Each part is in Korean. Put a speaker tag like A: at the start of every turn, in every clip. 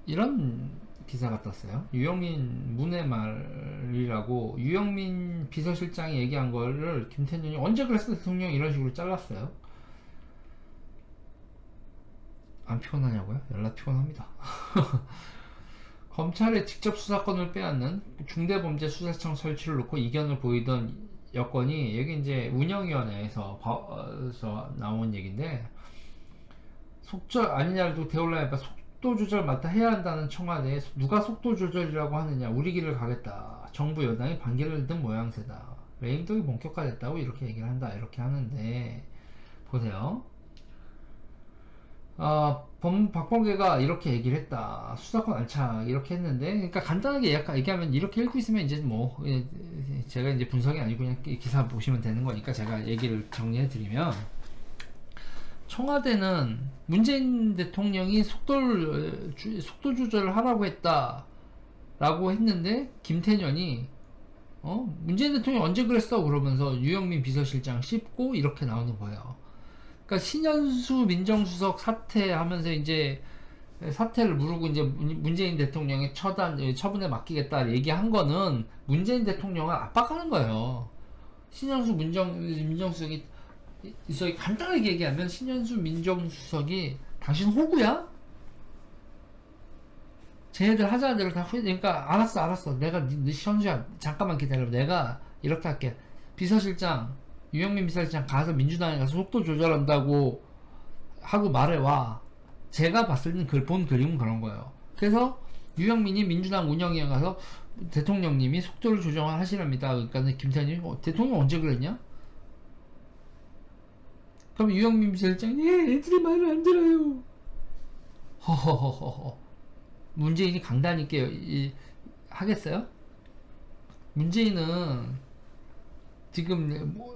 A: 이런 기사가 떴어요. 유영민 문의 말이라고 유영민 비서실장이 얘기한 거를 김태년이 언제 그랬어 대통령 이런 식으로 잘랐어요. 안 피곤하냐고요? 연락 피곤합니다. 검찰의 직접 수사권을 빼앗는 중대범죄수사청 설치를 놓고 이견을 보이던 여건이 여기 이제 운영위원회에서 나온 얘기인데 속절 아니냐도 대올라니까 속도 조절 맡아 해야 한다는 청와대에 누가 속도 조절이라고 하느냐 우리 길을 가겠다 정부 여당이 반기를 든 모양새다 레임덕이 본격화됐다고 이렇게 얘기를 한다 이렇게 하는데 보세요. 박범계가 이렇게 얘기를 했다. 수사권 안착 이렇게 했는데, 그러니까 간단하게 약간 얘기하면 이렇게 읽고 있으면 이제 뭐 제가 이제 분석이 아니고 그냥 기사 보시면 되는 거니까 제가 얘기를 정리해 드리면 청와대는 문재인 대통령이 속도 조절을 하라고 했다라고 했는데 김태년이 문재인 대통령이 언제 그랬어 그러면서 유영민 비서실장 씹고 이렇게 나오는 거예요. 그러니까 신현수 민정수석 사퇴하면서 이제 사퇴를 무르고 이제 문재인 대통령의 처분에 맡기겠다 얘기한 거는 문재인 대통령을 압박하는 거예요. 신현수 민정수석이 간단하게 얘기하면 신현수 민정수석이 당신 호구야? 쟤네들 하자는 대로 다 그러니까 알았어 내가 현수야 잠깐만 기다려 내가 이렇게 할게 비서실장 유영민 비서실장 가서 민주당에 가서 속도 조절한다고 하고 말해와. 제가 봤을 때는 본 그림은 그런 거예요. 그래서 유영민이 민주당 운영위에 가서 대통령님이 속도를 조정하시랍니다. 그러니까 김태현이 대통령 언제 그랬냐? 그럼 유영민 비서실장이 애들이 말을 안 들어요. 허허허허. 문재인이 강단 있게 하겠어요? 문재인은 지금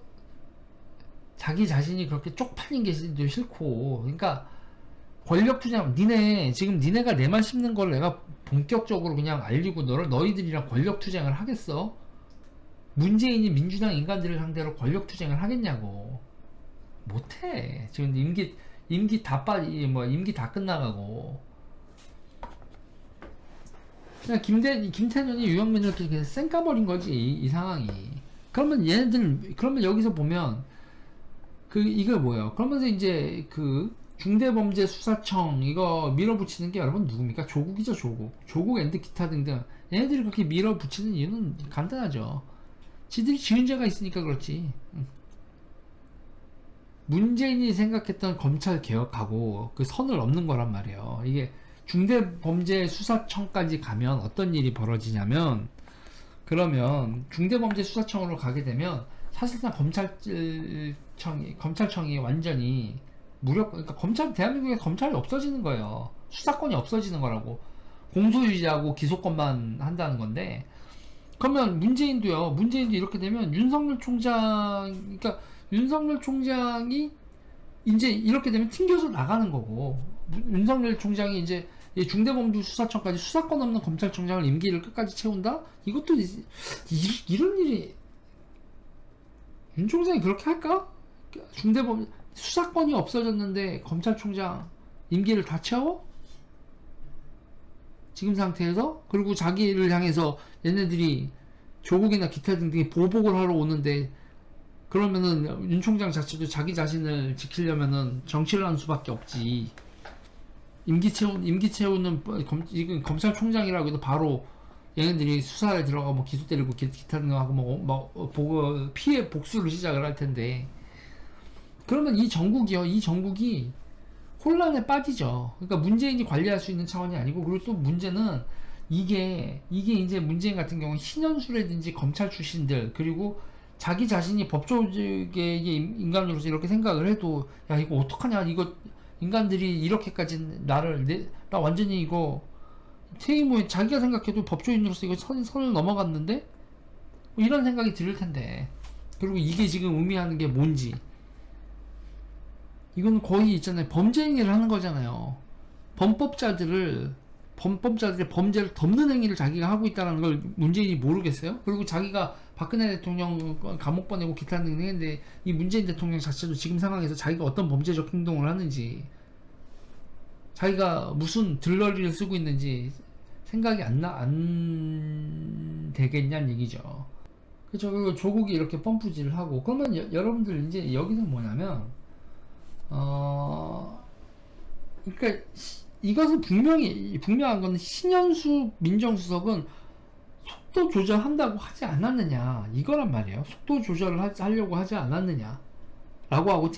A: 자기 자신이 그렇게 쪽팔린 게 싫고, 그러니까 권력 투쟁, 니네가 내 말 씹는 걸 내가 본격적으로 그냥 알리고 너희들이랑 권력 투쟁을 하겠어? 문재인이 민주당 인간들을 상대로 권력 투쟁을 하겠냐고. 못해. 지금 임기 다 끝나가고. 그냥 김태년이 유영민을 이렇게 쌩까버린 거지, 이 상황이. 그러면 여기서 보면, 이거 뭐예요? 그러면서 이제 중대범죄수사청 이거 밀어붙이는 게 여러분 누굽니까? 조국이죠, 조국. 조국 앤드 기타 등등. 얘네들이 그렇게 밀어붙이는 이유는 간단하죠. 지들이 지은 죄가 있으니까 그렇지. 문재인이 생각했던 검찰 개혁하고 그 선을 넘는 거란 말이에요. 이게 중대범죄수사청까지 가면 어떤 일이 벌어지냐면, 그러면 중대범죄수사청으로 가게 되면 사실상 검찰청이 완전히 그러니까 대한민국에 검찰이 없어지는 거예요. 수사권이 없어지는 거라고. 공소유지하고 기소권만 한다는 건데, 그러면 문재인도 이렇게 되면 그러니까 윤석열 총장이 이제 이렇게 되면 튕겨서 나가는 거고, 윤석열 총장이 이제 중대범죄수사청까지 수사권 없는 검찰총장을 임기를 끝까지 채운다? 이것도 이런 일이 윤 총장이 그렇게 할까? 수사권이 없어졌는데 검찰총장 임기를 다 채워? 지금 상태에서? 그리고 자기를 향해서 얘네들이 조국이나 기타 등등이 보복을 하러 오는데, 그러면은 윤 총장 자체도 자기 자신을 지키려면은 정치를 하는 수밖에 없지. 임기 채우는 지금 검찰총장이라고 해도 바로 얘네들이 수사에 들어가 기소 때리고 기타 등등 하고 피해 복수를 시작을 할 텐데, 그러면 이 정국이 혼란에 빠지죠. 그러니까 문재인이 관리할 수 있는 차원이 아니고, 그리고 또 문제는 이게 이제 문재인 같은 경우는 신현수라든지 검찰 출신들, 그리고 자기 자신이 법조계의 인간으로서 이렇게 생각을 해도, 야 이거 어떡하냐, 이거 인간들이 이렇게까지 나 완전히 이거 퇴임 후에 자기가 생각해도 법조인으로서 이거 선을 넘어갔는데, 뭐 이런 생각이 들 텐데. 그리고 이게 지금 의미하는 게 뭔지, 이건 거의 있잖아요, 범죄 행위를 하는 거잖아요. 범법자들의 범죄를 덮는 행위를 자기가 하고 있다는 걸 문재인이 모르겠어요? 그리고 자기가 박근혜 대통령 감옥 보내고 기타 등등 했는데, 이 문재인 대통령 자체도 지금 상황에서 자기가 어떤 범죄적 행동을 하는지 자기가 무슨 들러리를 쓰고 있는지 생각이 안 되겠냐는 얘기죠. 그렇죠. 그리고 조국이 이렇게 펌프질을 하고, 그러면 여러분들 이제 여기서 뭐냐면, 그러니까 이것은 분명한 건 신현수 민정수석은 속도 조절한다고 하지 않았느냐 이거란 말이에요. 속도 조절을 하려고 하지 않았느냐 라고 하고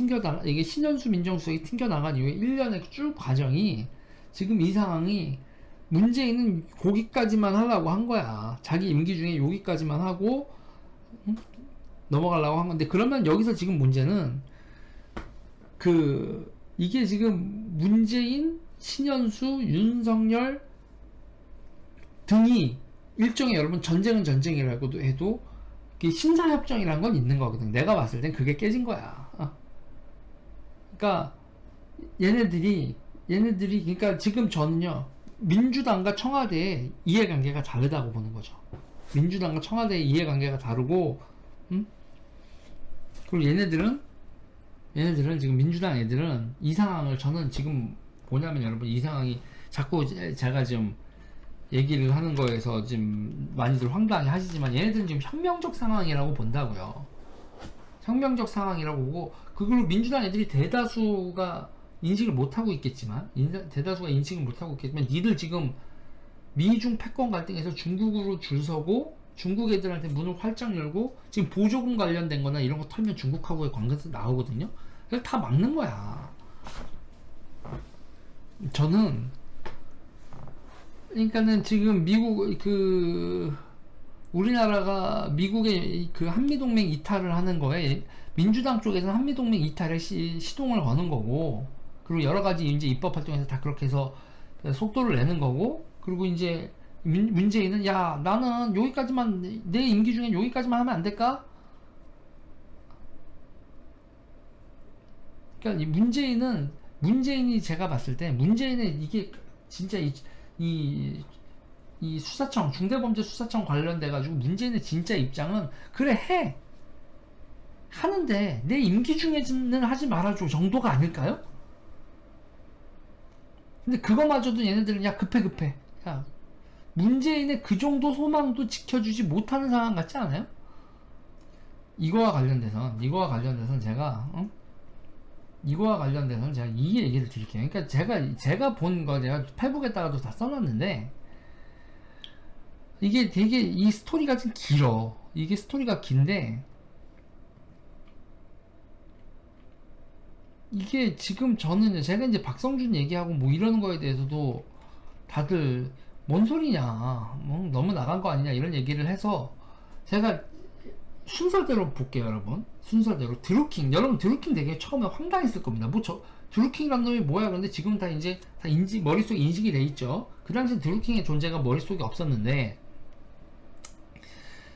A: 이게 신현수 민정수석이 튕겨나간 이후에 1년의 쭉 과정이 지금 이 상황이 문재인은 거기까지만 하려고 한 거야. 자기 임기 중에 여기까지만 하고 넘어가려고 한 건데, 그러면 여기서 지금 문제는 이게 지금 문재인, 신현수, 윤석열 등이 일종의, 여러분, 전쟁은 전쟁이라고도 해도 신사협정이라는 건 있는 거거든. 내가 봤을 땐 그게 깨진 거야. 그러니까 얘네들이 그러니까 지금 저는요, 민주당과 청와대의 이해관계가 다르다고 보는 거죠. 민주당과 청와대의 이해관계가 다르고, 그리고 얘네들은 지금 민주당 애들은 이 상황을, 저는 지금 뭐냐면 여러분, 이 상황이 자꾸 제가 지금 얘기를 하는 거에서 지금 많이들 황당해 하시지만, 얘네들은 지금 혁명적 상황이라고 본다고요. 혁명적 상황이라고 보고, 그걸로 민주당 애들이 대다수가 인식을 못하고 있겠지만, 니들 지금 미중 패권 갈등에서 중국으로 줄 서고, 중국 애들한테 문을 활짝 열고, 지금 보조금 관련된 거나 이런 거 털면 중국하고의 관계에서 나오거든요. 그래서 다 막는 거야. 저는, 그러니까는 지금 우리나라가 미국의 한미동맹 이탈을 하는 거에, 민주당 쪽에서는 한미동맹 이탈에 시동을 거는 거고, 그리고 여러 가지 이제 입법 활동에서 다 그렇게 해서 속도를 내는 거고, 그리고 이제 문재인은, 야, 나는 여기까지만, 내 임기 중에 여기까지만 하면 안 될까? 그러니까 문재인이 제가 봤을 때, 문재인은 이게 진짜 이 수사청, 중대범죄수사청 관련돼가지고, 문재인의 진짜 입장은, 그래, 하는데, 내 임기 중에는 하지 말아줘 정도가 아닐까요? 근데 그거마저도 얘네들은, 야, 급해. 야, 문재인의 그 정도 소망도 지켜주지 못하는 상황 같지 않아요? 이거와 관련돼서는 제가 이 얘기를 드릴게요. 그러니까 제가 본 거, 제가 페북에다가도 다 써놨는데, 이게 되게, 이 스토리가 좀 길어. 이게 스토리가 긴데, 이게 지금 저는, 제가 이제 박성준 얘기하고 뭐 이러는 거에 대해서도 다들 뭔 소리냐, 너무 나간 거 아니냐, 이런 얘기를 해서, 제가 순서대로 볼게요, 여러분. 순서대로. 여러분, 드루킹 되게 처음에 황당했을 겁니다. 드루킹이란 놈이 뭐야? 그런데 지금 다 머릿속에 인식이 돼 있죠. 그 당시 드루킹의 존재가 머릿속에 없었는데,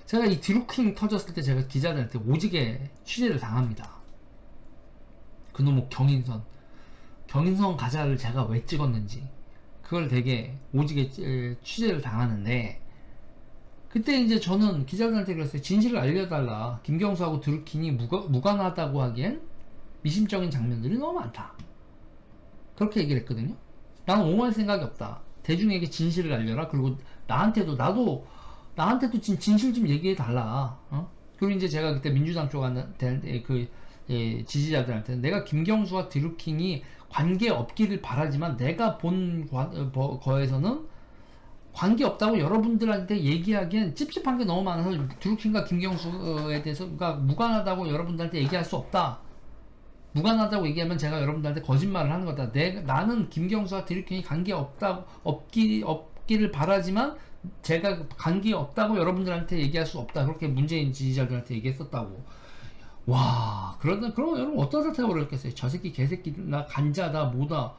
A: 제가 이 드루킹 터졌을 때 제가 기자들한테 오지게 취재를 당합니다. 그놈의 경인선 가자를 제가 왜 찍었는지, 그걸 되게 오지게 취재를 당하는데, 그때 이제 저는 기자들한테 그랬어요. 진실을 알려달라. 김경수하고 드루킹이 무관하다고 하기엔 미심적인 장면들이 너무 많다. 그렇게 얘기를 했거든요. 나는 옹호할 생각이 없다. 대중에게 진실을 알려라. 그리고 나한테도 진실 좀 얘기해 달라. 그리고 이제 제가 그때 민주당 쪽한테 지지자들한테, 내가 김경수와 드루킹이 관계 없기를 바라지만, 내가 본 거에서는 관계 없다고 여러분들한테 얘기하기엔 찝찝한 게 너무 많아서 드루킹과 김경수에 대해서 무관하다고 여러분들한테 얘기할 수 없다. 무관하다고 얘기하면 제가 여러분들한테 거짓말을 하는 거다. 나는 김경수와 드루킹이 관계 없기를 바라지만, 제가 관계 없다고 여러분들한테 얘기할 수 없다. 그렇게 문재인 지지자들한테 얘기했었다고. 와, 그러면 여러분 어떤 사태가 벌어졌겠어요? 저 새끼, 개새끼, 나 간자다, 뭐다.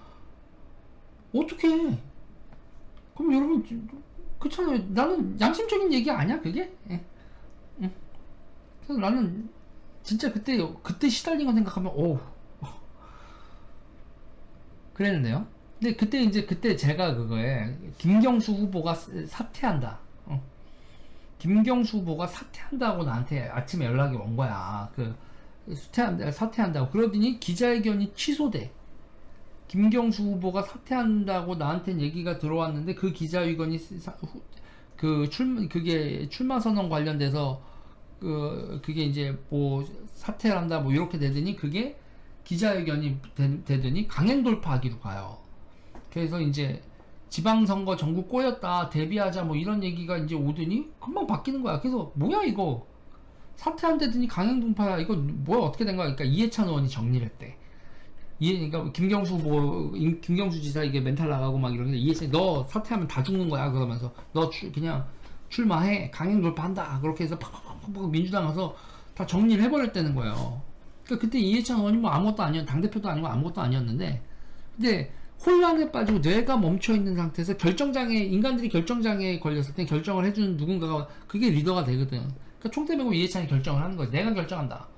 A: 어떡해. 그럼 여러분, 그렇잖아요. 나는 양심적인 얘기 아니야, 그게? 그래서 나는 진짜 그때 시달린 거 생각하면, 그랬는데요. 근데 그때 제가 그거에, 김경수 후보가 사퇴한다. 김경수 후보가 사퇴한다고 나한테 아침에 연락이 온 거야. 사퇴한다고. 그러더니 기자회견이 취소돼. 김경수 후보가 사퇴한다고 나한테는 얘기가 들어왔는데 그 기자회견이 그게 출마 선언 관련돼서 그게 이제 뭐 사퇴를 한다 뭐 이렇게 되더니 그게 기자회견이 되더니 강행 돌파하기로 가요. 그래서 이제 지방선거 전국 꼬였다 대비하자 뭐 이런 얘기가 이제 오더니 금방 바뀌는 거야. 그래서 뭐야 이거 사퇴한다더니 강행 돌파야 이거 뭐야 어떻게 된 거야. 그러니까 이해찬 의원이 정리를 했대. 그러니까 김경수 지사 이게 멘탈 나가고 막 이러는데 이해찬이 너 사퇴하면 다 죽는 거야 그러면서 너 그냥 출마해 강행 돌파한다 그렇게 해서 팍팍팍 민주당 가서 다 정리를 해버렸다는 거예요. 그러니까 그때 이해찬 의원이 뭐 아무것도 아니었 당대표도 아니고 아무것도 아니었는데 근데 혼란에 빠지고 뇌가 멈춰있는 상태에서 인간들이 결정장애에 걸렸을 때 결정을 해주는 누군가가 그게 리더가 되거든. 그러니까 총대 메고 이해찬이 결정을 하는 거지. 내가 결정한다.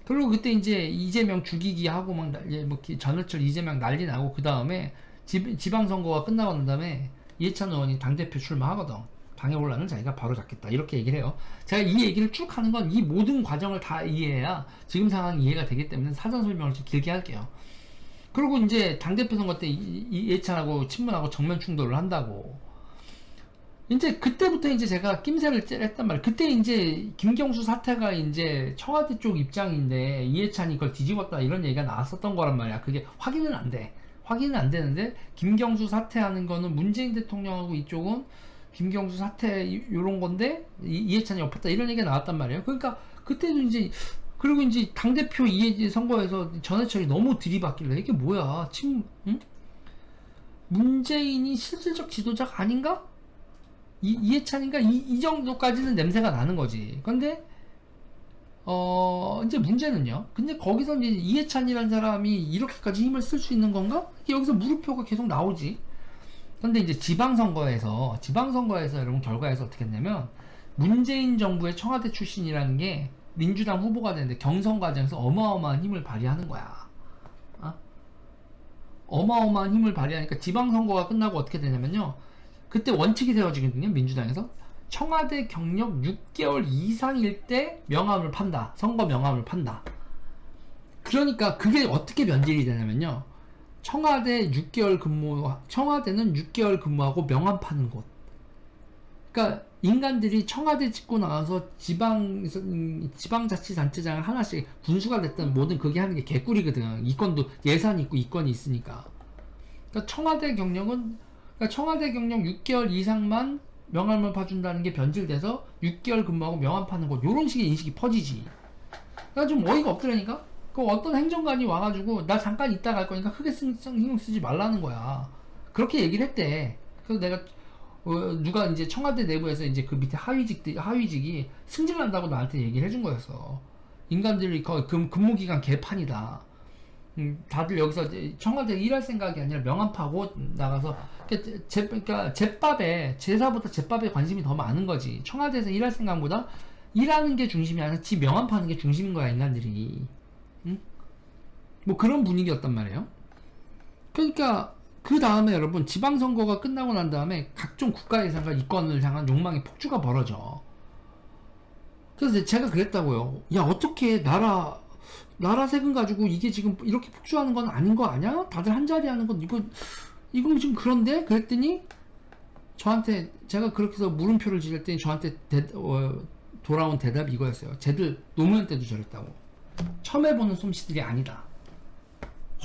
A: 그리고 그때 이제 이재명 죽이기 하고 막 뭐 전해철 이재명 난리 나고 그 다음에 지방선거가 끝나고 난 다음에 이해찬 의원이 당대표 출마하거든. 당의 혼란을 자기가 바로 잡겠다 이렇게 얘기를 해요. 제가 이 얘기를 쭉 하는 건 이 모든 과정을 다 이해해야 지금 상황이 이해가 되기 때문에 사전 설명을 좀 길게 할게요. 그리고 이제 당대표 선거 때 이해찬하고 친문하고 정면 충돌을 한다고. 이제 그때부터 이제 제가 낌새를 했단 말이에요. 그때 이제 김경수 사태가 이제 청와대 쪽 입장인데 이해찬이 그걸 뒤집었다 이런 얘기가 나왔었던 거란 말이야. 그게 확인은 안 돼. 확인은 안 되는데 김경수 사퇴하는 거는 문재인 대통령하고 이쪽은 김경수 사퇴 요런 건데 이해찬이 엎었다 이런 얘기가 나왔단 말이에요. 그러니까 그때도 이제 그리고 이제 당대표 선거에서 전해철이 너무 들이받길래 이게 뭐야 응? 문재인이 실질적 지도자가 아닌가? 이해찬인가? 이 정도까지는 냄새가 나는 거지. 근데 이제 문제는요. 근데 거기서 이제 이해찬이라는 사람이 이렇게까지 힘을 쓸 수 있는 건가? 여기서 물음표가 계속 나오지. 근데 이제 지방선거에서 여러분 결과에서 어떻게 했냐면 문재인 정부의 청와대 출신이라는 게 민주당 후보가 되는데 경선 과정에서 어마어마한 힘을 발휘하는 거야. 어마어마한 힘을 발휘하니까 지방선거가 끝나고 어떻게 되냐면요. 그때 원칙이 세워지거든요. 민주당에서 청와대 경력 6개월 이상일 때 명함을 판다. 선거 명함을 판다. 그러니까 그게 어떻게 변질이 되냐면요. 청와대는 6개월 근무하고 명함 파는 곳. 그러니까 인간들이 청와대 짓고 나가서 지방자치단체장 하나씩 군수가 됐든 뭐든 그게 하는 게 개꿀이거든. 이권도 예산이 있고 이권이 있으니까. 그러니까 청와대 경력 6개월 이상만 명함을 파준다는 게 변질돼서 6개월 근무하고 명함 파는 곳 요런 식의 인식이 퍼지지. 그러니까 좀 어이가 없더라니까. 그 어떤 행정관이 와가지고 나 잠깐 이따 갈 거니까 크게 신경 쓰지 말라는 거야. 그렇게 얘기를 했대. 그래서 내가 누가 이제 청와대 내부에서 이제 그 밑에 하위직이 승진한다고 나한테 얘기를 해준 거였어. 인간들이 근무기간 개판이다. 다들 여기서 청와대 일할 생각이 아니라 명함 파고 나가서 그러니까 제사보다 제밥에 관심이 더 많은 거지. 청와대에서 일할 생각보다 일하는 게 중심이 아니라 지 명함 파는 게 중심인 거야 인간들이. 응? 뭐 그런 분위기였단 말이에요. 그러니까 그 다음에 여러분 지방선거가 끝나고 난 다음에 각종 국가 예산과 이권을 향한 욕망의 폭주가 벌어져. 그래서 제가 그랬다고요. 야 어떻게 나라 세금 가지고 이게 지금 이렇게 폭주하는 건 아닌 거 아니야? 다들 한 자리 하는 건 이건 지금 그런데? 그랬더니 저한테 제가 그렇게 해서 물음표를 지을 저한테 돌아온 대답이 이거였어요. 쟤들 노무현 때도 저랬다고. 처음 해보는 솜씨들이 아니다.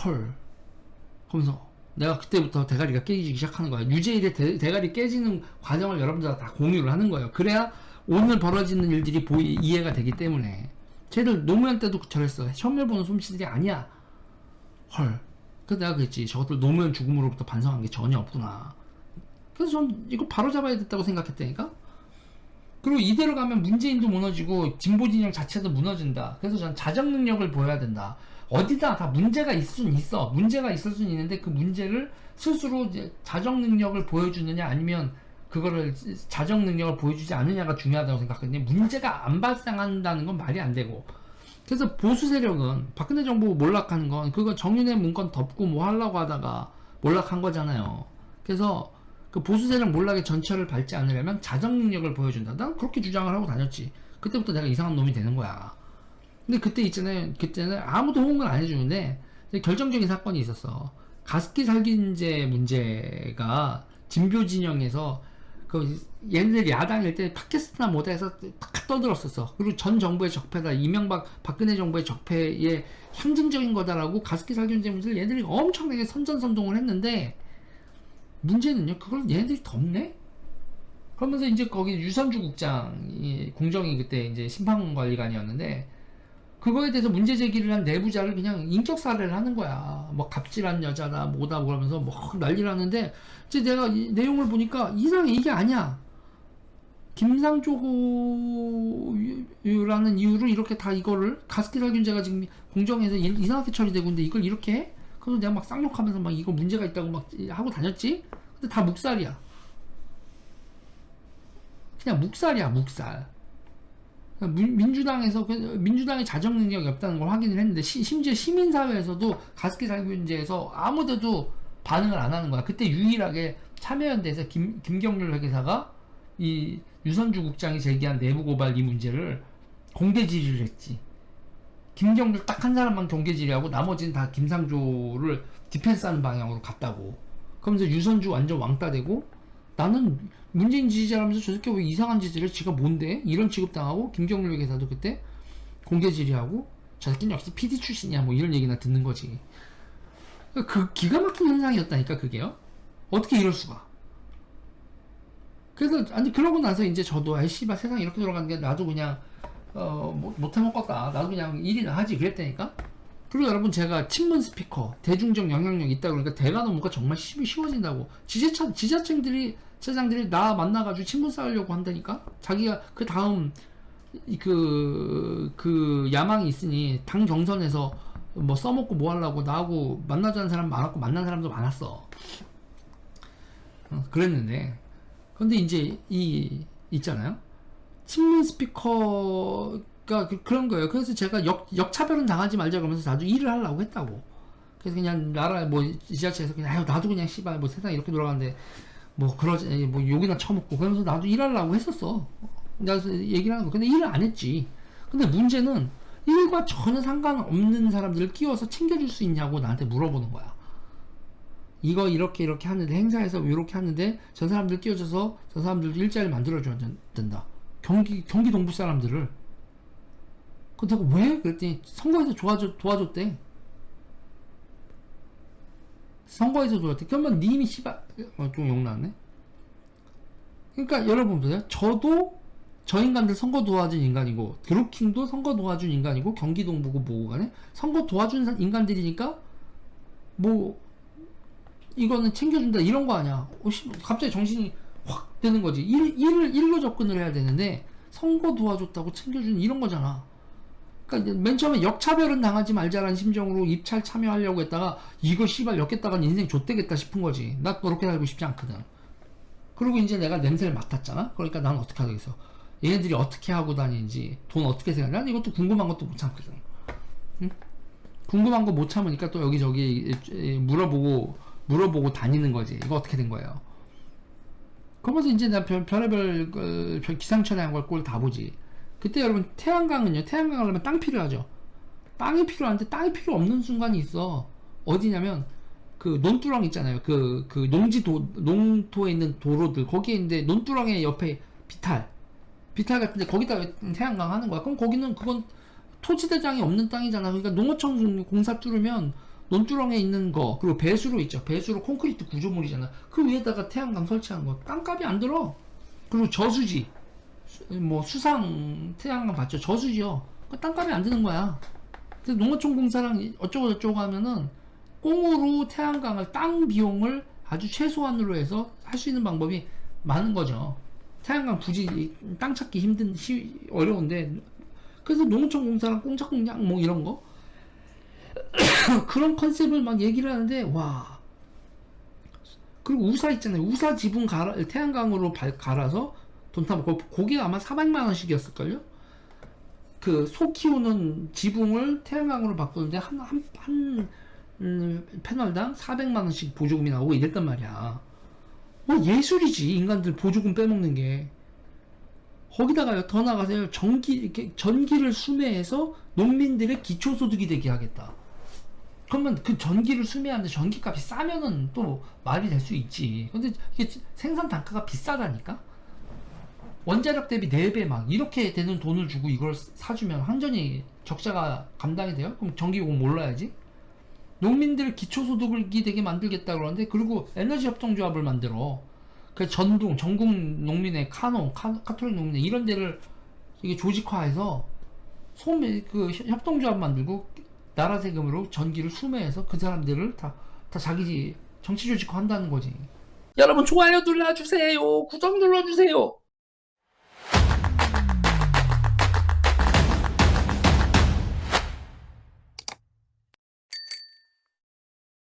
A: 헐. 그러면서 내가 그때부터 대가리가 깨지기 시작하는 거야. 유재일의 대가리 깨지는 과정을 여러분들 다 공유를 하는 거예요. 그래야 오늘 벌어지는 일들이 이해가 되기 때문에. 쟤들 노무현 때도 저랬어. 처음 해보는 솜씨들이 아니야. 헐. 그래서 내가 그랬지. 저것들 노무현 죽음으로부터 반성한 게 전혀 없구나. 그래서 전 이거 바로 잡아야 됐다고 생각했다니까. 그리고 이대로 가면 문재인도 무너지고 진보 진영 자체도 무너진다. 그래서 전 자정 능력을 보여야 된다. 어디다 다 문제가 있을 수는 있어. 문제가 있을 수는 있는데 그 문제를 스스로 이제 자정 능력을 보여주느냐 아니면 그거를 자정 능력을 보여주지 않느냐가 중요하다고 생각하거든요. 문제가 안 발생한다는 건 말이 안 되고. 그래서 보수 세력은 박근혜 정부 몰락하는 건 그거 정윤회 문건 덮고 뭐 하려고 하다가 몰락한 거잖아요. 그래서 그 보수 세력 몰락의 전철을 밟지 않으려면 자정 능력을 보여준다. 난 그렇게 주장을 하고 다녔지. 그때부터 내가 이상한 놈이 되는 거야. 근데 그때는 아무도 호응을 안 해주는데 결정적인 사건이 있었어. 가습기 살균제 문제가 진보 진영에서 그 얘네들 야당일 때 팟캐스트나 뭐다해서 탁 떠들었었어. 그리고 전 정부의 적폐다, 이명박 박근혜 정부의 적폐의 상징적인 거다라고 가습기 살균제 문제를 얘네들이 엄청나게 선전선동을 했는데, 문제는요, 그걸 얘네들이 덮네. 그러면서 이제 거기 유선주 국장이 공정위 그때 이제 심판관리관이었는데, 그거에 대해서 문제 제기를 한 내부자를 그냥 인격 살해를 하는 거야. 뭐 갑질한 여자다 뭐다 그러면서 뭐 난리를 하는데, 이제 내가 이 내용을 보니까 이상해. 이게 아니야. 김상조라는 이유로 이렇게 다 이거를 가습기 살균제가 지금 공정에서 이상하게 처리되고 있는데 이걸 이렇게 해? 그래서 내가 막 쌍욕하면서 막 이거 문제가 있다고 막 하고 다녔지. 근데 다 묵살이야. 그냥 묵살이야, 묵살. 민주당에서 민주당의 자정 능력이 없다는 걸 확인을 했는데, 심지어 시민사회에서도 가습기 살균제에서 아무데도 반응을 안 하는 거야. 그때 유일하게 참여연대에서 김경률 회계사가 이 유선주 국장이 제기한 내부 고발 이 문제를 공개 질의를 했지. 김경률 딱 한 사람만 공개 질의하고 나머지는 다 김상조를 디펜스하는 방향으로 갔다고. 그러면서 유선주 완전 왕따 되고, 나는 문재인 지지자라면서 저 새끼 왜 이상한 짓을 해? 지가 뭔데? 이런 취급당하고, 김경률 회계사도 그때 공개 질의하고, 저 새끼는 역시 PD 출신이야 뭐 이런 얘기나 듣는 거지. 그 기가 막힌 현상이었다니까 그게요. 어떻게 이럴 수가. 그래서 아니 그러고 나서 이제 저도 아이 씨발 세상이 이렇게 돌아가는 게 나도 그냥 못해 먹겠다. 나도 그냥 일이나 하지 그랬다니까. 그리고 여러분, 제가 친문 스피커 대중적 영향력 있다 그러니까 대가 넘으니까 정말 쉬워진다고. 지자체장들이 나 만나가지고 친문 쌓으려고 한다니까. 자기가 그 다음 그 야망이 있으니 당 경선에서 뭐 써먹고 뭐 하려고 나하고 만나자는 사람 많았고 만난 사람도 많았어. 그랬는데, 근데 이제 있잖아요, 친문 스피커가 그런 거예요. 그래서 제가 역차별은 당하지 말자 그러면서 나도 일을 하려고 했다고. 그래서 그냥 나라 뭐 지자체에서 그냥 아유 나도 그냥 씨발 뭐 세상 이렇게 돌아가는데 뭐 그러지 뭐 욕이나 처먹고 그러면서 나도 일하려고 했었어. 그래서 얘기를 하는 거. 근데 일을 안 했지. 근데 문제는 일과 전혀 상관없는 사람들을 끼워서 챙겨줄 수 있냐고 나한테 물어보는 거야. 이거 이렇게 하는데, 행사에서 이렇게 하는데 저 사람들 끼워줘서 저 사람들도 일자리를 만들어줘야 된다. 경기 동부 사람들을. 근데 왜? 그랬더니 선거에서 도와줬대. 선거에서 도와줬대. 그러면 님이 씨발 좀 욕 나왔네. 그러니까 여러분 보세요. 저도 저 인간들 선거 도와준 인간이고, 드루킹도 선거 도와준 인간이고, 경기 동부고 뭐고 간에 선거 도와준 인간들이니까 뭐 이거는 챙겨준다 이런 거 아니야. 갑자기 정신이 확 되는 거지. 일로 접근을 해야 되는데 선거 도와줬다고 챙겨주는 이런 거잖아. 그러니까 맨 처음에 역차별은 당하지 말자라는 심정으로 입찰 참여하려고 했다가 이거 씨발 엮겠다간 인생 좆되겠다 싶은 거지. 나 그렇게 살고 싶지 않거든. 그리고 이제 내가 냄새를 맡았잖아. 그러니까 난 어떻게 하겠어. 얘네들이 어떻게 하고 다니는지, 돈 어떻게 생각해. 난 이것도 궁금한 것도 못 참거든. 응? 궁금한 거 못 참으니까 또 여기저기 물어보고 다니는 거지. 이거 어떻게 된 거예요? 그러면서 이제 나 별의별 기상천외한 걸 꼴 다 보지. 그때 여러분, 태양광은요, 태양광 하려면 땅 필요하죠. 땅이 필요한데 땅이 필요 없는 순간이 있어. 어디냐면 그 논두렁 있잖아요. 그 농토에 있는 도로들, 거기에 있는데 논두렁의 옆에 비탈 같은데 거기다가 태양광 하는 거야. 그럼 거기는 그건 토지대장이 없는 땅이잖아. 그러니까 농어촌 공사 뚫으면 논두렁에 있는 거, 그리고 배수로 있죠. 배수로 콘크리트 구조물이잖아. 그 위에다가 태양광 설치하는 거 땅값이 안 들어. 그리고 저수지, 뭐 수상 태양광 봤죠. 저수지요. 그 땅값이 안 드는 거야. 그래서 농어촌 공사랑 어쩌고 저쩌고 하면은 꽁으로 태양광을, 땅 비용을 아주 최소한으로 해서 할 수 있는 방법이 많은 거죠. 태양광 부지 땅 찾기 어려운데, 그래서 농어촌 공사랑 공작 공장 뭐 이런 거 그런 컨셉을 막 얘기를 하는데, 와. 그리고 우사 있잖아요. 우사 지붕 태양광으로 갈아서 돈 타고, 그게 아마 400만원씩이었을걸요? 그 소 키우는 지붕을 태양광으로 바꾸는데 한 패널당 400만원씩 보조금이 나오고 이랬단 말이야. 예술이지. 인간들 보조금 빼먹는 게. 거기다가요, 더 나가서요, 전기를 수매해서 농민들의 기초소득이 되게 하겠다. 그러면 그 전기를 수매하는데 전기값이 싸면은 또 말이 될 수 있지. 근데 이게 생산 단가가 비싸다니까? 원자력 대비 4배 막 이렇게 되는 돈을 주고 이걸 사주면 항전이 적자가 감당이 돼요? 그럼 전기요금 몰라야지. 농민들 기초소득이 되게 만들겠다 그러는데, 그리고 에너지 협동조합을 만들어. 그 전국 농민의 카톨릭 농민의 이런 데를 이게 조직화해서 그 협동조합 만들고 나라 세금으로 전기를 수매해서 그 사람들을 다 자기 정치 조직화 한다는 거지.
B: 여러분 좋아요 눌러주세요. 구독 눌러주세요.